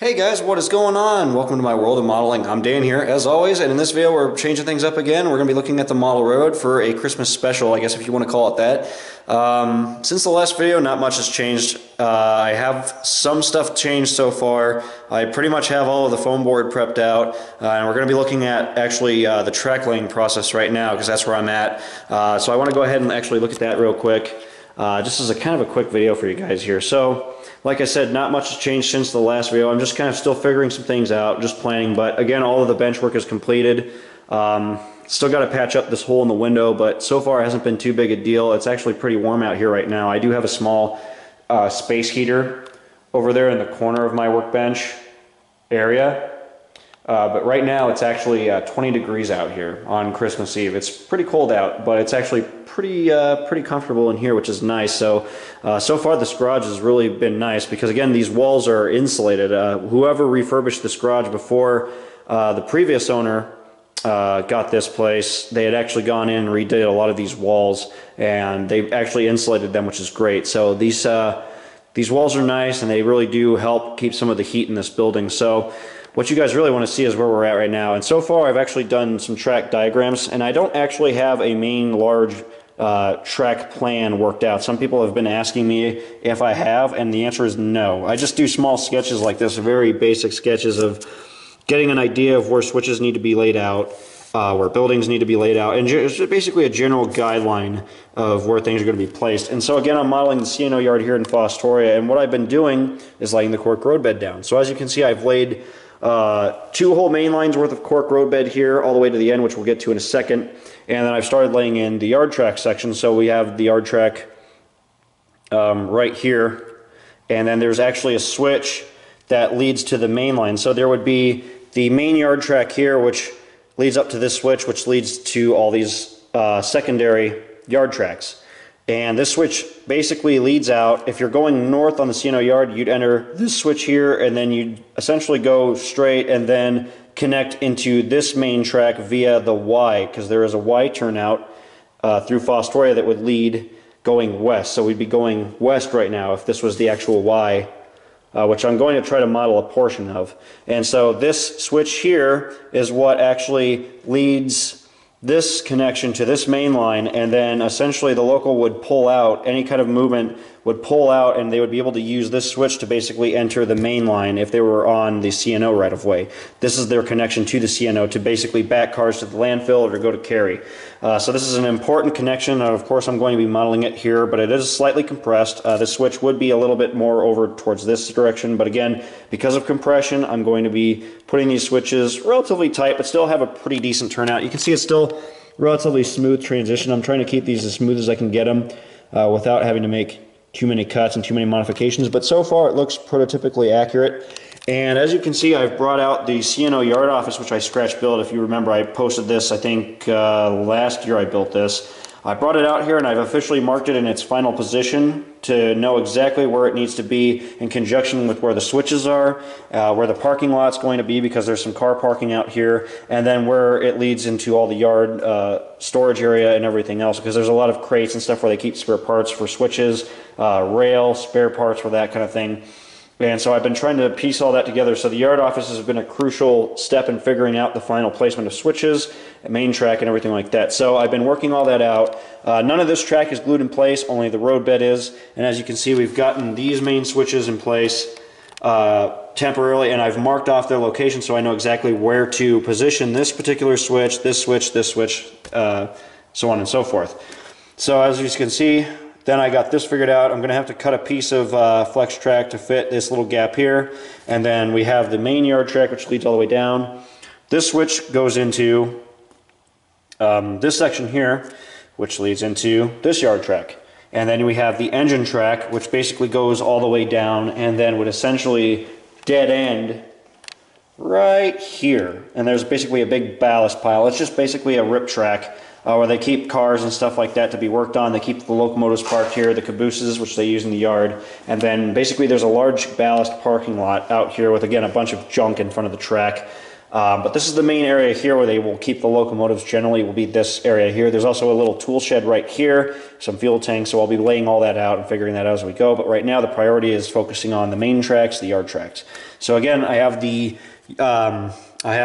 Hey guys, what is going on? Welcome to my world of modeling. I'm Dan here, as always, and in this video we're changing things up again. We're going to be looking at the model railroad for a Christmas special, I guess if you want to call it that. Since the last video, not much has changed. I have some stuff changed so far. I pretty much have all of the foam board prepped out, and we're going to be looking at actually the track laying process right now, because that's where I'm at. So I want to go ahead and actually look at that real quick. Just as a kind of a quick video for you guys here. So, like I said, not much has changed since the last video. I'm just kind of still figuring some things out, just planning. But again, all of the bench work is completed. Still got to patch up this hole in the window, but so far it hasn't been too big a deal. It's actually pretty warm out here right now. I do have a small space heater over there in the corner of my workbench area. But right now it's actually 20 degrees out here on Christmas Eve. It's pretty cold out, but it's actually pretty comfortable in here, which is nice. So far this garage has really been nice because, again, these walls are insulated. Whoever refurbished this garage before the previous owner got this place, they had actually gone in and redid a lot of these walls, and they actually insulated them, which is great. So these walls are nice, and they really do help keep some of the heat in this building. So what you guys really want to see is where we're at right now. And so far I've actually done some track diagrams, and I don't actually have a main large track plan worked out. Some people have been asking me if I have, and the answer is no. I just do small sketches like this, very basic sketches of getting an idea of where switches need to be laid out, where buildings need to be laid out, and it's basically a general guideline of where things are going to be placed. And so again, I'm modeling the C&O yard here in Fostoria, and what I've been doing is laying the cork road bed down. So as you can see, I've laid 2 whole main lines worth of cork road bed here all the way to the end, which we'll get to in a second. And then I've started laying in the yard track section. So we have the yard track right here, and then there's actually a switch that leads to the main line. So there would be the main yard track here, which leads up to this switch, which leads to all these secondary yard tracks. And this switch basically leads out. If you're going north on the C&O yard, you'd enter this switch here, and then you'd essentially go straight and then connect into this main track via the Y, because there is a Y turnout through Fostoria that would lead going west. So we'd be going west right now if this was the actual Y, which I'm going to try to model a portion of. And so this switch here is what actually leads this connection to this main line, and then essentially the local would pull out, any kind of movement would pull out, and they would be able to use this switch to basically enter the main line if they were on the C&O right of way. This is their connection to the C&O to basically back cars to the landfill or to go to carry. So this is an important connection. Of course, I'm going to be modeling it here, but it is slightly compressed. The switch would be a little bit more over towards this direction, but again, because of compression, I'm going to be putting these switches relatively tight, but still have a pretty decent turnout. You can see it's still relatively smooth transition. I'm trying to keep these as smooth as I can get them without having to make too many cuts and too many modifications, but so far it looks prototypically accurate. And as you can see, I've brought out the C&O yard office, which I scratch built. If you remember, I posted this, I think last year I built this. I brought it out here and I've officially marked it in its final position to know exactly where it needs to be in conjunction with where the switches are, where the parking lot's going to be, because there's some car parking out here, and then where it leads into all the yard storage area and everything else, because there's a lot of crates and stuff where they keep spare parts for switches, rail, spare parts for that kind of thing. And so I've been trying to piece all that together. So the yard office has been a crucial step in figuring out the final placement of switches, main track, and everything like that. So I've been working all that out. None of this track is glued in place, only the road bed is. And as you can see, we've gotten these main switches in place temporarily, and I've marked off their location so I know exactly where to position this particular switch, this switch, so on and so forth. So as you can see, then I got this figured out. I'm going to have to cut a piece of flex track to fit this little gap here. And then we have the main yard track, which leads all the way down. This switch goes into this section here, which leads into this yard track. And then we have the engine track, which basically goes all the way down and then would essentially dead end right here. And there's basically a big ballast pile. It's just basically a rip track where they keep cars and stuff like that to be worked on. They keep the locomotives parked here, the cabooses, which they use in the yard. And then basically there's a large ballast parking lot out here with, again, a bunch of junk in front of the track. But this is the main area here where they will keep the locomotives. Generally will be this area here. There's also a little tool shed right here, some fuel tanks, so I'll be laying all that out and figuring that out as we go. But right now the priority is focusing on the main tracks, the yard tracks. So again, I have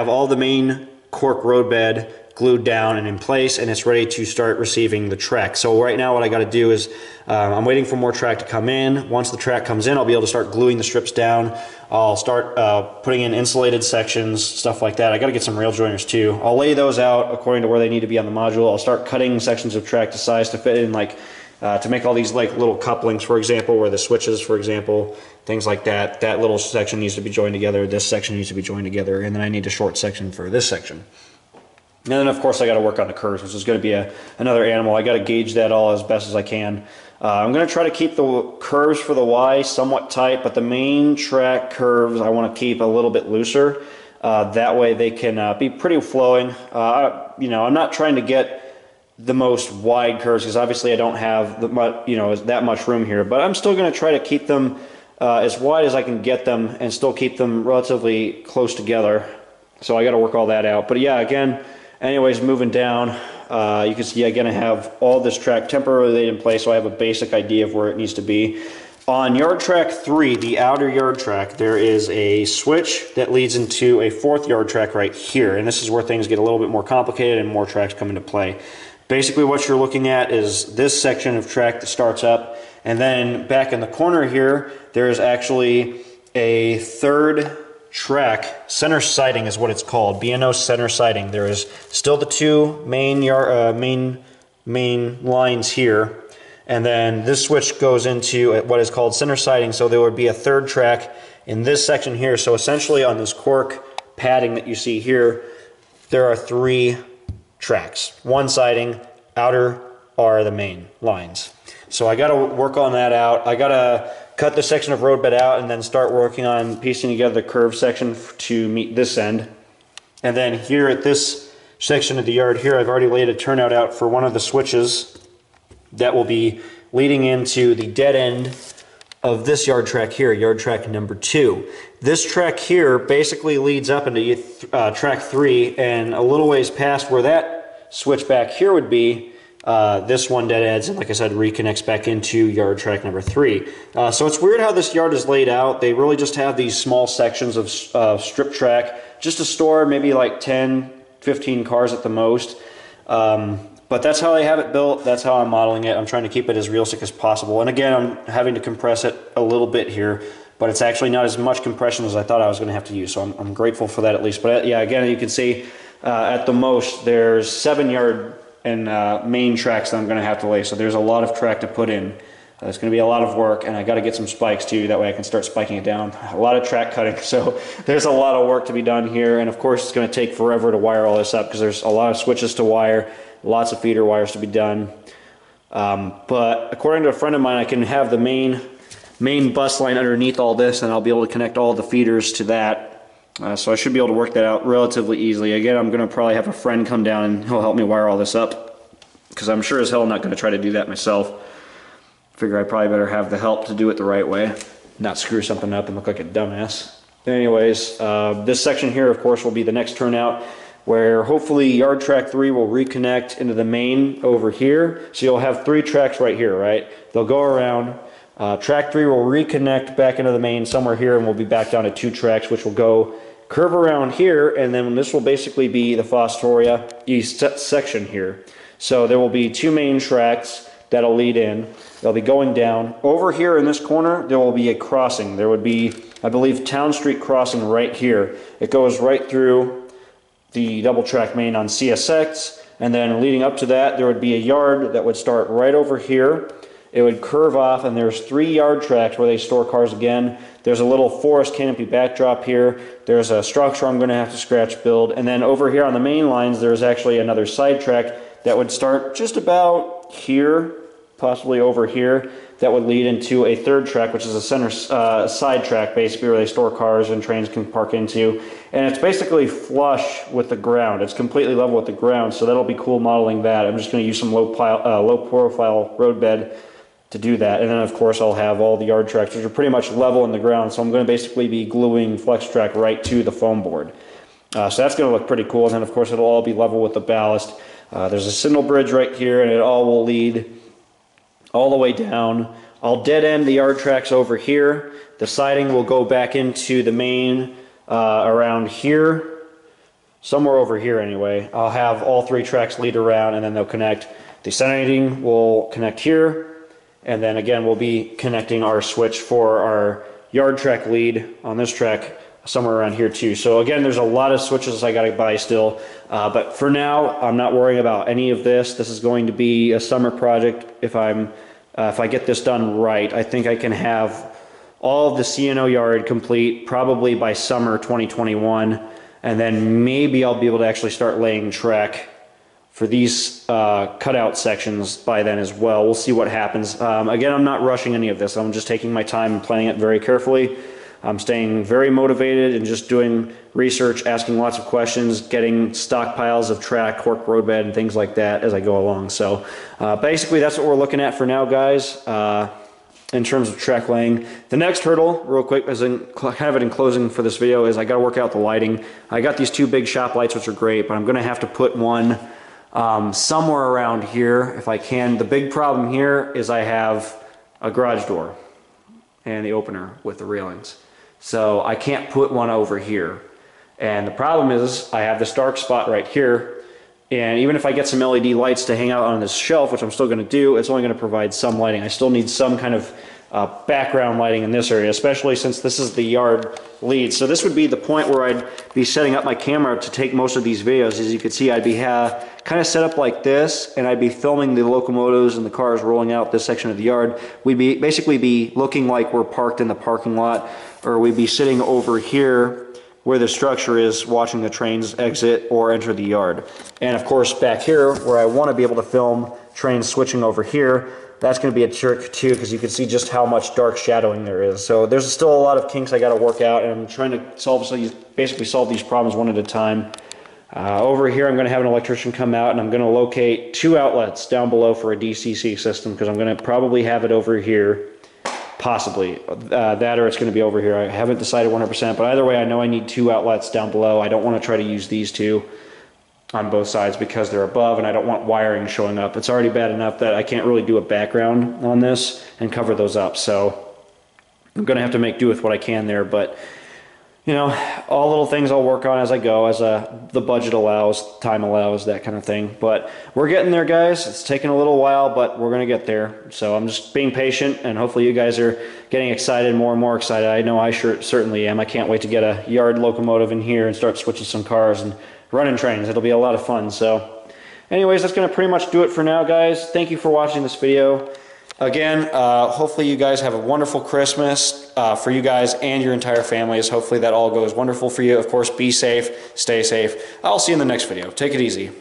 all the main cork roadbed glued down and in place, and it's ready to start receiving the track. So right now what I got to do is I'm waiting for more track to come in. Once the track comes in, I'll be able to start gluing the strips down. I'll start putting in insulated sections, stuff like that. I got to get some rail joiners too. I'll lay those out according to where they need to be on the module. I'll start cutting sections of track to size to fit in, like to make all these like little couplings, for example, where the switches, for example, things like that. That little section needs to be joined together. This section needs to be joined together, and then I need a short section for this section. And then, of course, I got to work on the curves, which is going to be another animal. I got to gauge that all as best as I can. I'm going to try to keep the curves for the Y somewhat tight, but the main track curves I want to keep a little bit looser. That way they can be pretty flowing. You know, I'm not trying to get the most wide curves because obviously I don't have that much room here, but I'm still going to try to keep them as wide as I can get them and still keep them relatively close together. So I got to work all that out. But yeah, again, anyways, moving down, you can see again I have all this track temporarily laid in place, so I have a basic idea of where it needs to be. On yard track 3, the outer yard track, there is a switch that leads into a 4th yard track right here, and this is where things get a little bit more complicated and more tracks come into play. Basically what you're looking at is this section of track that starts up, and then back in the corner here, there's actually a 3rd track. Center siding is what it's called, B&O center siding. There is still the 2 main lines here, and then this switch goes into what is called center siding, so there would be a 3rd track in this section here. So essentially on this cork padding that you see here, there are 3 tracks. 1 siding, outer are the main lines. So I got to work on that out. I got to cut the section of roadbed out and then start working on piecing together the curved section to meet this end. And then here at this section of the yard here, I've already laid a turnout out for one of the switches that will be leading into the dead end of this yard track here, yard track number 2. This track here basically leads up into track 3, and a little ways past where that switch back here would be, this one dead ends and, like I said, reconnects back into yard track number 3. So it's weird how this yard is laid out. They really just have these small sections of strip track just to store maybe like 10, 15 cars at the most. But that's how they have it built. That's how I'm modeling it. I'm trying to keep it as realistic as possible. And again, I'm having to compress it a little bit here, but it's actually not as much compression as I thought I was going to have to use. So I'm grateful for that at least. But yeah, again, you can see at the most there's 7 yard and main tracks that I'm going to have to lay. So there's a lot of track to put in. It's going to be a lot of work, and I got to get some spikes too. That way I can start spiking it down. A lot of track cutting, so there's a lot of work to be done here. And of course, it's going to take forever to wire all this up because there's a lot of switches to wire, lots of feeder wires to be done. But according to a friend of mine, I can have the main bus line underneath all this, and I'll be able to connect all the feeders to that. So I should be able to work that out relatively easily. Again, I'm going to probably have a friend come down and he'll help me wire all this up because I'm sure as hell not going to try to do that myself. Figure I probably better have the help to do it the right way, not screw something up and look like a dumbass. Anyways, this section here, of course, will be the next turnout where hopefully yard track 3 will reconnect into the main over here. So you'll have 3 tracks right here, right? They'll go around. Track 3 will reconnect back into the main somewhere here, and we'll be back down to 2 tracks, which will go curve around here, and then this will basically be the Fostoria East section here. So there will be 2 main tracks that'll lead in. They'll be going down. Over here in this corner, there will be a crossing. There would be, I believe, Town Street crossing right here. It goes right through the double track main on CSX, and then leading up to that, there would be a yard that would start right over here. It would curve off, and there's 3 yard tracks where they store cars again. There's a little forest canopy backdrop here. There's a structure I'm going to have to scratch build. And then over here on the main lines, there's actually another side track that would start just about here, possibly over here, that would lead into a 3rd track, which is a center side track, basically, where they store cars and trains can park into. And it's basically flush with the ground. It's completely level with the ground, so that'll be cool modeling that. I'm just going to use some low profile roadbed to do that. And then of course I'll have all the yard tracks, which are pretty much level in the ground, so I'm going to basically be gluing flex track right to the foam board. So that's going to look pretty cool. And then, of course, it'll all be level with the ballast. There's a spindle bridge right here, and it all will lead all the way down. I'll dead end the yard tracks over here. The siding will go back into the main around here, somewhere over here anyway. I'll have all 3 tracks lead around, and then they'll connect. The centering will connect here, and then again we'll be connecting our switch for our yard track lead on this track somewhere around here too. So again, there's a lot of switches I got to buy still, but for now I'm not worrying about any of this. This is going to be a summer project. If I get this done right, I think I can have all of the C&O yard complete probably by summer 2021, and then maybe I'll be able to actually start laying track for these cutout sections by then as well. We'll see what happens. Again, I'm not rushing any of this. I'm just taking my time and planning it very carefully. I'm staying very motivated and just doing research, asking lots of questions, getting stockpiles of track, cork roadbed, and things like that as I go along. So basically that's what we're looking at for now, guys, in terms of track laying. The next hurdle, real quick, as in kind of in closing for this video, is I got to work out the lighting. I got these 2 big shop lights, which are great, but I'm going to have to put one somewhere around here if I can. The big problem here is I have a garage door and the opener with the railings. So I can't put one over here. And the problem is I have this dark spot right here, and even if I get some LED lights to hang out on this shelf, which I'm still going to do, it's only going to provide some lighting. I still need some kind of background lighting in this area, especially since this is the yard lead. So this would be the point where I'd be setting up my camera to take most of these videos. As you can see, I'd be kind of set up like this, and I'd be filming the locomotives and the cars rolling out this section of the yard. We'd basically be looking like we're parked in the parking lot, or we'd be sitting over here where the structure is, watching the trains exit or enter the yard. And of course back here where I want to be able to film trains switching over here, that's going to be a trick too, because you can see just how much dark shadowing there is. So there's still a lot of kinks I got to work out, and I'm trying to basically solve these problems one at a time. Over here I'm going to have an electrician come out, and I'm going to locate 2 outlets down below for a DCC system, because I'm going to probably have it over here, possibly. That or it's going to be over here. I haven't decided 100%, but either way I know I need 2 outlets down below. I don't want to try to use these 2 on both sides because they're above, and I don't want wiring showing up. It's already bad enough that I can't really do a background on this and cover those up, so I'm going to have to make do with what I can there. But you know, all little things I'll work on as I go, as the budget allows, time allows, that kind of thing. But we're getting there, guys. It's taking a little while, but we're going to get there. So I'm just being patient, and hopefully you guys are getting excited, more and more excited. I know I certainly am. I can't wait to get a yard locomotive in here and start switching some cars and running trains. It'll be a lot of fun. So anyways, that's going to pretty much do it for now, guys. Thank you for watching this video. Again, hopefully you guys have a wonderful Christmas for you guys and your entire families. Hopefully that all goes wonderful for you. Of course, be safe, stay safe. I'll see you in the next video. Take it easy.